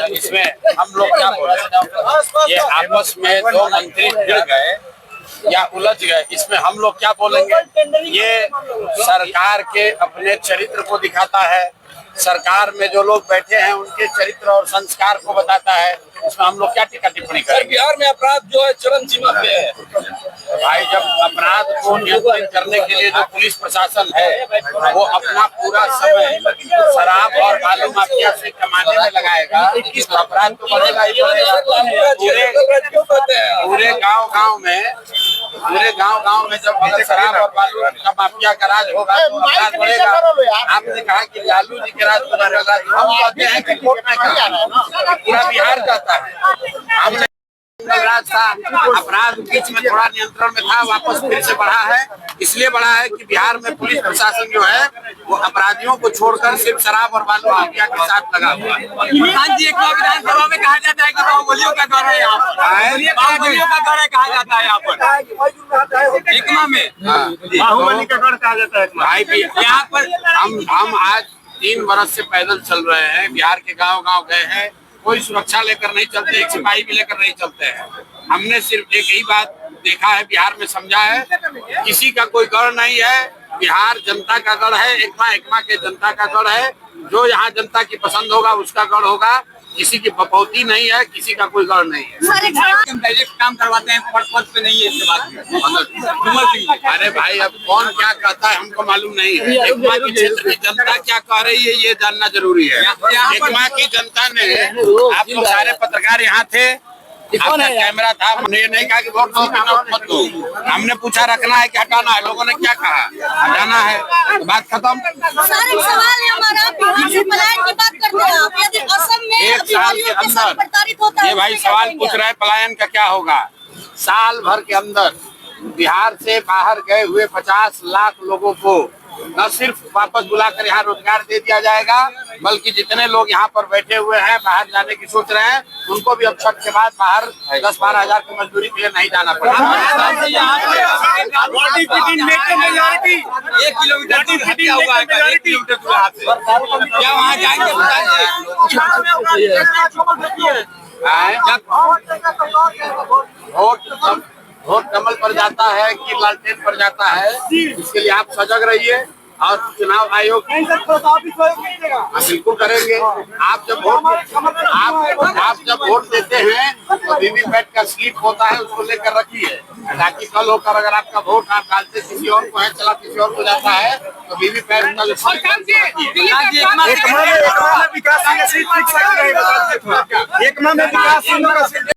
इसमें हम लोग क्या बोल रहे हैं, ये आपस में दो मंत्री भिड़ गए या उलझ गए, इसमें हम लोग क्या बोलेंगे? ये सरकार के अपने चरित्र को दिखाता है, सरकार में जो लोग बैठे हैं उनके चरित्र और संस्कार को बताता है। इसमें हम लोग क्या टीका टिप्पणी करेंगे? बिहार में अपराध जो है चरम सीमा पे है। भाई, जब अपराध को नियंत्रित करने के लिए जो पुलिस प्रशासन है वो अपना पूरा समय शराब और बालू माफिया से कमाने में लगाएगा, तो अपराध तो बढ़ेगा ही बढ़ेगा। पूरे गांव में जब शराब और बालू का माफिया का राज होगा तो अपराध बढ़ेगा। आपने कहा कि लालू जी के राज को बढ़ेगा, हम कहते हैं कि कोर्ट में क्या पूरा बिहार कहता है। हमने राज था, अपराध बीच में थोड़ा नियंत्रण में था, वापस फिर से बढ़ा है। इसलिए बढ़ा है कि बिहार में पुलिस प्रशासन जो है वो अपराधियों को छोड़कर सिर्फ शराब और बालू माफिया के साथ लगा हुआ है। विधानसभा में कहा जाता है कि बाहुबलियों का गढ़ है, यहाँ पर बाहुबलियों का गढ़ है कहा जाता है, यहाँ पर एकमा में बाहुबली का गढ़ कहा जाता है। भाई भी यहाँ पर हम आज 3 वर्ष से पैदल चल रहे हैं, बिहार के गांव गए हैं, कोई सुरक्षा लेकर नहीं चलते, एक सिपाही भी लेकर नहीं चलते हैं। हमने सिर्फ एक ही बात देखा है, बिहार में समझा है, किसी का कोई गढ़ नहीं है, बिहार जनता का गढ़ है, एकमा के जनता का गढ़ है। जो यहाँ जनता की पसंद होगा उसका गढ़ होगा, किसी की बपौती नहीं है, किसी का कोई गढ़ नहीं है। डायरेक्ट काम करवाते हैं, पद पे नहीं है इसके बाद। अरे भाई, अब कौन क्या कहता है हमको मालूम नहीं है। एकमा की क्षेत्र की जनता क्या कह रही है ये जानना जरूरी है। एकमा की जनता ने, आप लोग सारे पत्रकार यहाँ थे, आपका कैमरा था, हमने ये नहीं कहा कि वोट दो मत दो, हमने पूछा रखना है कि हटाना है। लोगों ने क्या कहा? हटाना है, तो बात खत्म। सवाल है हमारा, बिहार से पलायन की बात करते हैं आप, यदि असम में 1 साल के अंदर ये भाई सवाल पूछ रहे हैं पलायन का क्या होगा। साल भर के अंदर बिहार से बाहर गए हुए 50 लाख लोगों को न सिर्फ वापस बुलाकर यहाँ रोजगार दे दिया जाएगा, बल्कि जितने लोग यहाँ पर बैठे हुए हैं बाहर जाने की सोच रहे हैं, उनको भी अब छठ के बाद बाहर 10-12 हजार की मजदूरी के लिए नहीं जाना पड़ेगा। 1 किलोमीटर क्या वहाँ जाएंगे? वोट कमल पर जाता है कि लालटेन पर जाता है, इसके लिए आप सजग रहिए और चुनाव आयोग बिल्कुल करेंगे। आप जब वोट देते हैं तो वीवीपैट का स्लिप होता है, उसको लेकर रखिए, ताकि कल होकर अगर आपका वोट आप डालते किसी और को है, चला किसी और को जाता है, तो वीवीपैट का जो